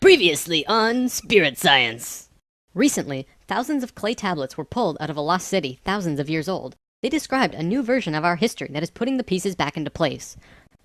Previously on Spirit Science. Recently, thousands of clay tablets were pulled out of a lost city thousands of years old. They described a new version of our history that is putting the pieces back into place.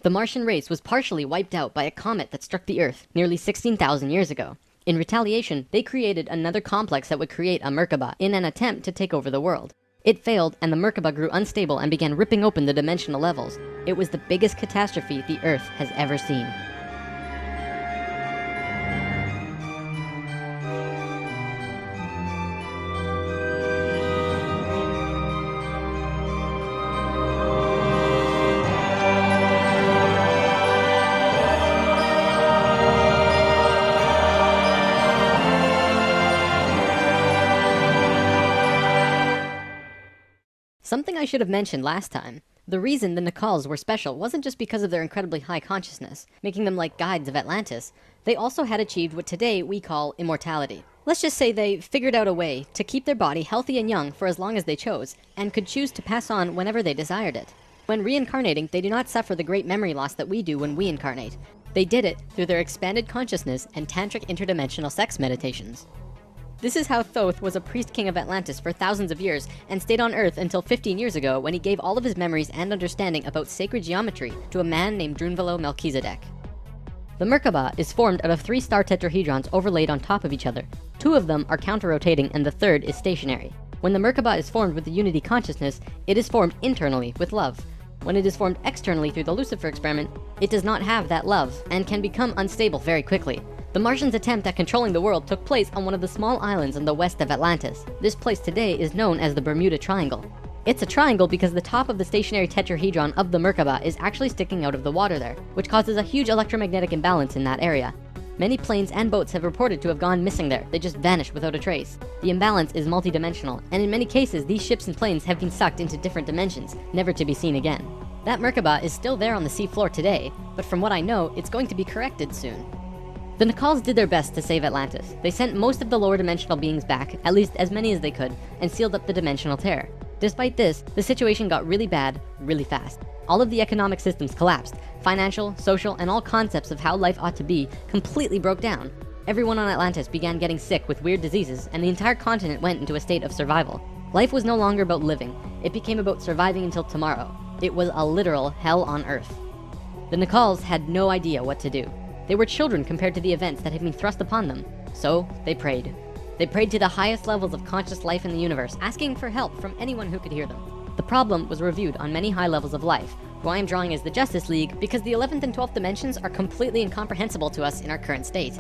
The Martian race was partially wiped out by a comet that struck the Earth nearly 16,000 years ago. In retaliation, they created another complex that would create a Merkaba in an attempt to take over the world. It failed, and the Merkaba grew unstable and began ripping open the dimensional levels. It was the biggest catastrophe the Earth has ever seen. Something I should have mentioned last time. The reason the Nakals were special wasn't just because of their incredibly high consciousness, making them like guides of Atlantis. They also had achieved what today we call immortality. Let's just say they figured out a way to keep their body healthy and young for as long as they chose, and could choose to pass on whenever they desired it. When reincarnating, they do not suffer the great memory loss that we do when we incarnate. They did it through their expanded consciousness and tantric interdimensional sex meditations. This is how Thoth was a priest king of Atlantis for thousands of years and stayed on Earth until 15 years ago, when he gave all of his memories and understanding about sacred geometry to a man named Drunvalo Melchizedek. The Merkaba is formed out of 3 star tetrahedrons overlaid on top of each other. 2 of them are counter-rotating and the third is stationary. When the Merkaba is formed with the unity consciousness, it is formed internally with love. When it is formed externally through the Lucifer experiment, it does not have that love and can become unstable very quickly. The Martians' attempt at controlling the world took place on one of the small islands in the west of Atlantis. This place today is known as the Bermuda Triangle. It's a triangle because the top of the stationary tetrahedron of the Merkaba is actually sticking out of the water there, which causes a huge electromagnetic imbalance in that area. Many planes and boats have reported to have gone missing there. They just vanished without a trace. The imbalance is multidimensional, and in many cases, these ships and planes have been sucked into different dimensions, never to be seen again. That Merkaba is still there on the seafloor today, but from what I know, it's going to be corrected soon. The Nakals did their best to save Atlantis. They sent most of the lower dimensional beings back, at least as many as they could, and sealed up the dimensional tear. Despite this, the situation got really bad, really fast. All of the economic systems collapsed. Financial, social, and all concepts of how life ought to be completely broke down. Everyone on Atlantis began getting sick with weird diseases, and the entire continent went into a state of survival. Life was no longer about living. It became about surviving until tomorrow. It was a literal hell on Earth. The Nakals had no idea what to do. They were children compared to the events that had been thrust upon them. So they prayed. They prayed to the highest levels of conscious life in the universe, asking for help from anyone who could hear them. The problem was reviewed on many high levels of life, who I am drawing as the Justice League because the 11th and 12th dimensions are completely incomprehensible to us in our current state.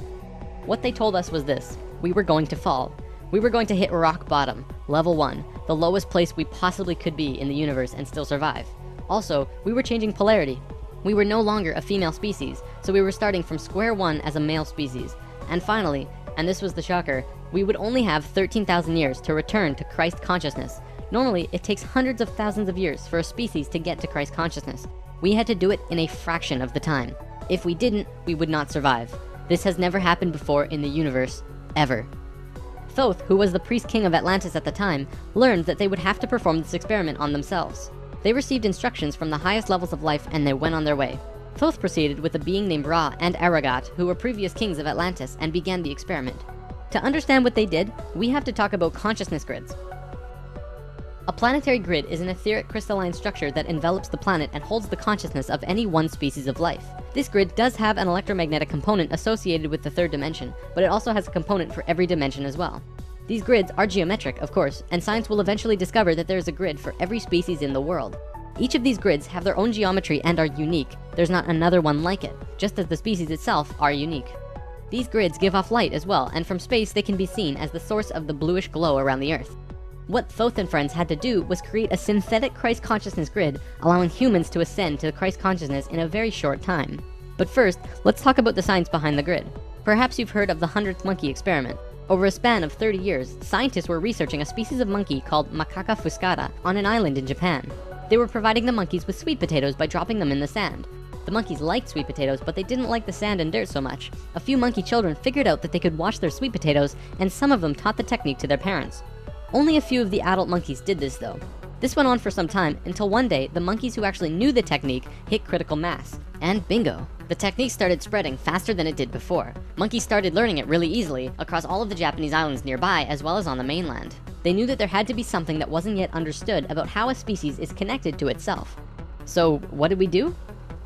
What they told us was this: we were going to fall. We were going to hit rock bottom, level 1, the lowest place we possibly could be in the universe and still survive. Also, we were changing polarity. We were no longer a female species, so we were starting from square one as a male species. And finally, and this was the shocker, we would only have 13,000 years to return to Christ consciousness. Normally, it takes hundreds of thousands of years for a species to get to Christ consciousness. We had to do it in a fraction of the time. If we didn't, we would not survive. This has never happened before in the universe, ever. Thoth, who was the priest king of Atlantis at the time, learned that they would have to perform this experiment on themselves. They received instructions from the highest levels of life and they went on their way. Thoth proceeded with a being named Ra and Aragat, who were previous kings of Atlantis, and began the experiment. To understand what they did, we have to talk about consciousness grids. A planetary grid is an etheric crystalline structure that envelops the planet and holds the consciousness of any one species of life. This grid does have an electromagnetic component associated with the 3rd dimension, but it also has a component for every dimension as well. These grids are geometric, of course, and science will eventually discover that there is a grid for every species in the world. Each of these grids have their own geometry and are unique. There's not another one like it, just as the species itself are unique. These grids give off light as well, and from space they can be seen as the source of the bluish glow around the Earth. What Thoth and friends had to do was create a synthetic Christ consciousness grid, allowing humans to ascend to Christ consciousness in a very short time. But first, let's talk about the science behind the grid. Perhaps you've heard of the 100th monkey experiment. Over a span of 30 years, scientists were researching a species of monkey called Macaca fuscata on an island in Japan. They were providing the monkeys with sweet potatoes by dropping them in the sand. The monkeys liked sweet potatoes, but they didn't like the sand and dirt so much. A few monkey children figured out that they could wash their sweet potatoes, and some of them taught the technique to their parents. Only a few of the adult monkeys did this though. This went on for some time until one day, the monkeys who actually knew the technique hit critical mass. And bingo, The technique started spreading faster than it did before. Monkeys started learning it really easily across all of the Japanese islands nearby as well as on the mainland. They knew that there had to be something that wasn't yet understood about how a species is connected to itself. So what did we do?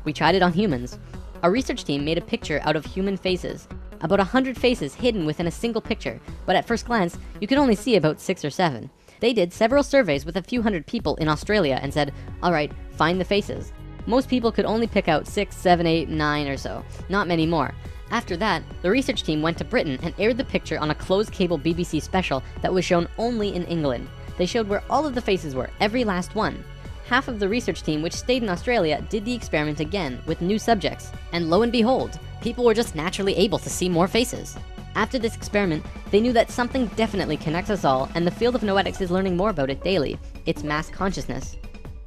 We tried it on humans. A research team made a picture out of human faces. About 100 faces hidden within a single picture, but at first glance, you could only see about 6 or 7. They did several surveys with a few hundred people in Australia and said, alright, find the faces. Most people could only pick out 6, 7, 8, 9 or so, not many more. After that, the research team went to Britain and aired the picture on a closed cable BBC special that was shown only in England. They showed where all of the faces were, every last one. Half of the research team, which stayed in Australia, did the experiment again with new subjects. And lo and behold, people were just naturally able to see more faces. After this experiment, they knew that something definitely connects us all, and the field of noetics is learning more about it daily. It's mass consciousness.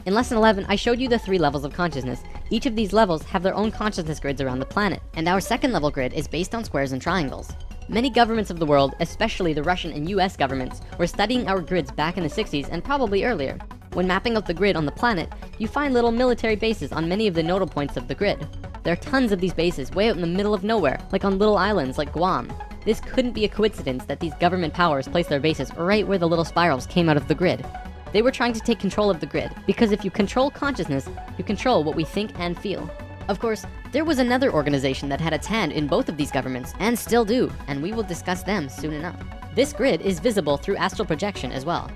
In lesson 11, I showed you the 3 levels of consciousness. Each of these levels have their own consciousness grids around the planet, and our second level grid is based on squares and triangles. Many governments of the world, especially the Russian and US governments, were studying our grids back in the 60s and probably earlier. When mapping out the grid on the planet, you find little military bases on many of the nodal points of the grid. There are tons of these bases way out in the middle of nowhere, like on little islands like Guam. This couldn't be a coincidence that these government powers placed their bases right where the little spirals came out of the grid. They were trying to take control of the grid, because if you control consciousness, you control what we think and feel. Of course, there was another organization that had its hand in both of these governments, and still do, and we will discuss them soon enough. This grid is visible through astral projection as well.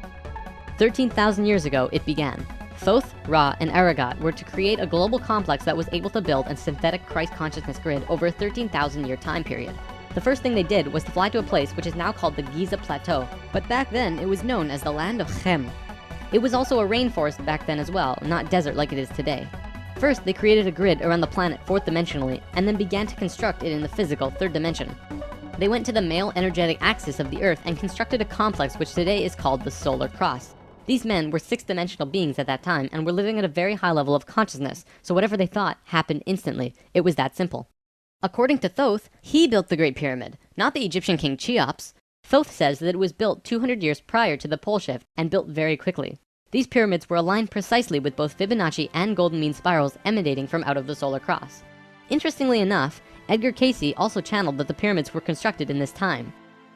13,000 years ago, it began. Thoth, Ra, and Aragat were to create a global complex that was able to build a synthetic Christ consciousness grid over a 13,000 year time period. The first thing they did was to fly to a place which is now called the Giza Plateau, but back then it was known as the land of Chem. It was also a rainforest back then as well, not desert like it is today. First, they created a grid around the planet 4th dimensionally, and then began to construct it in the physical 3rd dimension. They went to the male energetic axis of the Earth and constructed a complex which today is called the Solar Cross. These men were 6th dimensional beings at that time and were living at a very high level of consciousness, so whatever they thought happened instantly. It was that simple. According to Thoth, he built the Great Pyramid, not the Egyptian king Cheops. Thoth says that it was built 200 years prior to the pole shift and built very quickly. These pyramids were aligned precisely with both Fibonacci and golden mean spirals emanating from out of the solar cross. Interestingly enough, Edgar Cayce also channeled that the pyramids were constructed in this time.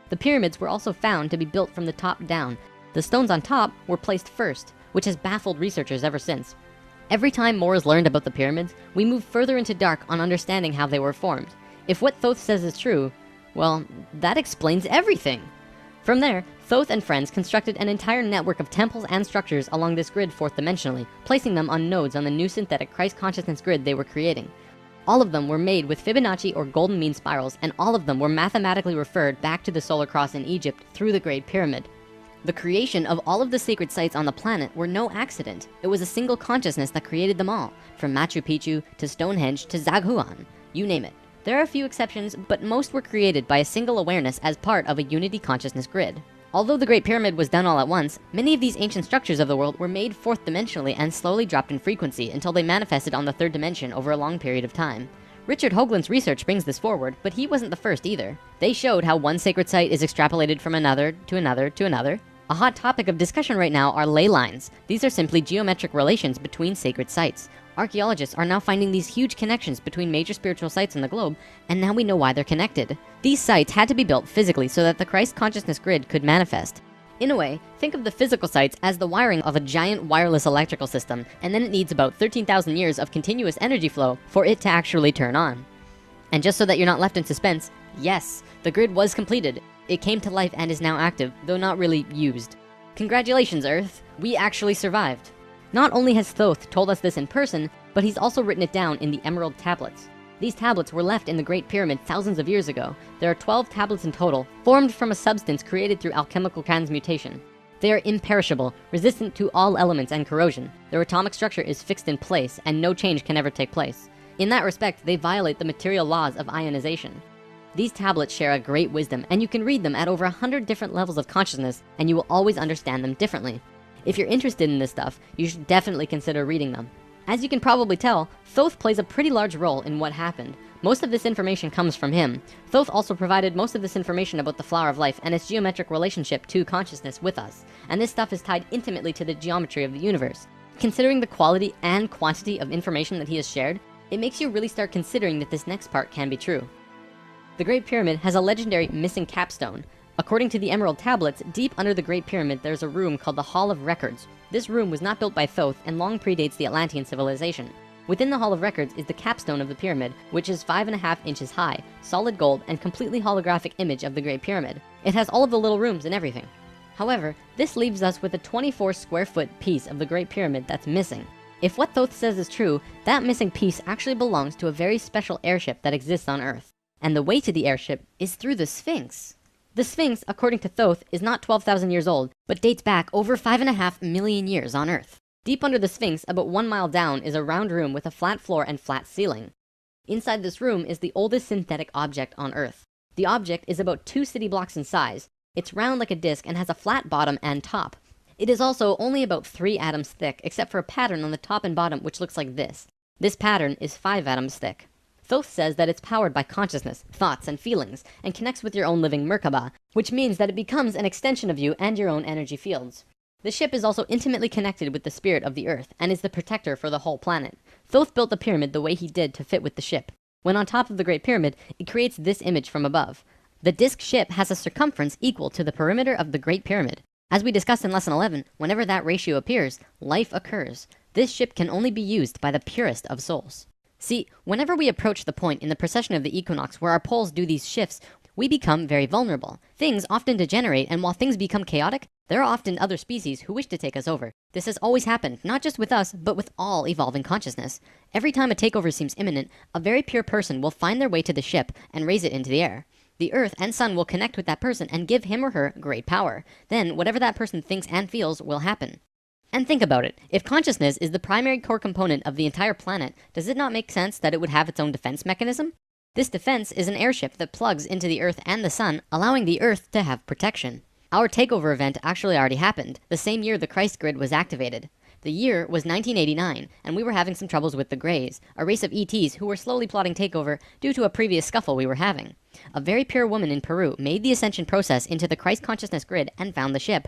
The pyramids were also found to be built from the top down. The stones on top were placed first, which has baffled researchers ever since. Every time more is learned about the pyramids, we move further into dark on understanding how they were formed. If what Thoth says is true, well, that explains everything. From there, Thoth and friends constructed an entire network of temples and structures along this grid 4th dimensionally, placing them on nodes on the new synthetic Christ consciousness grid they were creating. All of them were made with Fibonacci or golden mean spirals, and all of them were mathematically referred back to the solar cross in Egypt through the Great Pyramid. The creation of all of the sacred sites on the planet were no accident. It was a single consciousness that created them all, from Machu Picchu to Stonehenge to Zaghuan, you name it. There are a few exceptions, but most were created by a single awareness as part of a unity consciousness grid. Although the Great Pyramid was done all at once, many of these ancient structures of the world were made 4th dimensionally and slowly dropped in frequency until they manifested on the 3rd dimension over a long period of time. Richard Hoagland's research brings this forward, but he wasn't the first either. They showed how one sacred site is extrapolated from another to another to another. A hot topic of discussion right now are ley lines. These are simply geometric relations between sacred sites. Archaeologists are now finding these huge connections between major spiritual sites on the globe, and now we know why they're connected. These sites had to be built physically so that the Christ consciousness grid could manifest. In a way, think of the physical sites as the wiring of a giant wireless electrical system, and then it needs about 13,000 years of continuous energy flow for it to actually turn on. And just so that you're not left in suspense, yes, the grid was completed. It came to life and is now active, though not really used. Congratulations, Earth, we actually survived. Not only has Thoth told us this in person, but he's also written it down in the Emerald Tablets. These tablets were left in the Great Pyramid thousands of years ago. There are 12 tablets in total, formed from a substance created through alchemical transmutation. They are imperishable, resistant to all elements and corrosion. Their atomic structure is fixed in place, and no change can ever take place. In that respect, they violate the material laws of ionization. These tablets share a great wisdom, and you can read them at over 100 different levels of consciousness, and you will always understand them differently. If you're interested in this stuff, you should definitely consider reading them. As you can probably tell, Thoth plays a pretty large role in what happened. Most of this information comes from him. Thoth also provided most of this information about the flower of life and its geometric relationship to consciousness with us. And this stuff is tied intimately to the geometry of the universe. Considering the quality and quantity of information that he has shared, It makes you really start considering that this next part can be true. The Great Pyramid has a legendary missing capstone. According to the Emerald Tablets, deep under the Great Pyramid there's a room called the Hall of Records. This room was not built by Thoth and long predates the Atlantean civilization. Within the Hall of Records is the capstone of the pyramid, which is 5.5 inches high, solid gold, and completely holographic image of the Great Pyramid. It has all of the little rooms and everything. However, this leaves us with a 24 square foot piece of the Great Pyramid that's missing. If what Thoth says is true, that missing piece actually belongs to a very special airship that exists on Earth. And the way to the airship is through the Sphinx. The Sphinx, according to Thoth, is not 12,000 years old, but dates back over 5.5 million years on Earth. Deep under the Sphinx, about 1 mile down, is a round room with a flat floor and flat ceiling. Inside this room is the oldest synthetic object on Earth. The object is about 2 city blocks in size. It's round like a disc and has a flat bottom and top. It is also only about 3 atoms thick, except for a pattern on the top and bottom which looks like this. This pattern is 5 atoms thick. Thoth says that it's powered by consciousness, thoughts, and feelings, and connects with your own living Merkaba, which means that it becomes an extension of you and your own energy fields. The ship is also intimately connected with the spirit of the Earth, and is the protector for the whole planet. Thoth built the pyramid the way he did to fit with the ship. When on top of the Great Pyramid, it creates this image from above. The disc ship has a circumference equal to the perimeter of the Great Pyramid. As we discussed in Lesson 11, whenever that ratio appears, life occurs. This ship can only be used by the purest of souls. See, whenever we approach the point in the precession of the equinox where our poles do these shifts, we become very vulnerable. Things often degenerate, and while things become chaotic, there are often other species who wish to take us over. This has always happened, not just with us, but with all evolving consciousness. Every time a takeover seems imminent, a very pure person will find their way to the ship and raise it into the air. The Earth and Sun will connect with that person and give him or her great power. Then, whatever that person thinks and feels will happen. And think about it. If consciousness is the primary core component of the entire planet, does it not make sense that it would have its own defense mechanism? This defense is an airship that plugs into the Earth and the Sun, allowing the Earth to have protection. Our takeover event actually already happened, the same year the Christ grid was activated. The year was 1989, and we were having some troubles with the Greys, a race of ETs who were slowly plotting takeover due to a previous scuffle we were having. A very pure woman in Peru made the ascension process into the Christ consciousness grid and found the ship.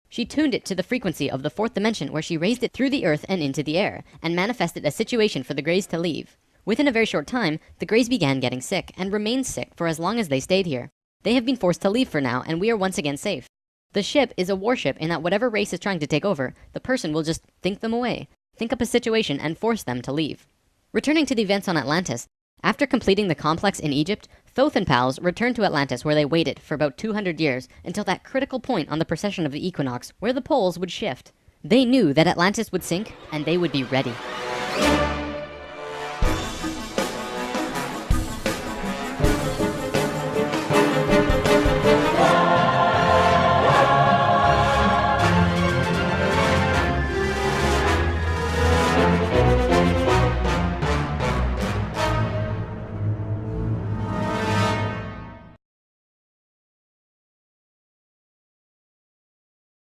She tuned it to the frequency of the 4th dimension, where she raised it through the Earth and into the air, and manifested a situation for the Greys to leave. Within a very short time, the Greys began getting sick, and remained sick for as long as they stayed here. They have been forced to leave for now, and we are once again safe. The ship is a warship in that whatever race is trying to take over, the person will just think them away, think up a situation, and force them to leave. Returning to the events on Atlantis, after completing the complex in Egypt, Thoth and pals returned to Atlantis, where they waited for about 200 years until that critical point on the precession of the equinox where the poles would shift. They knew that Atlantis would sink, and they would be ready.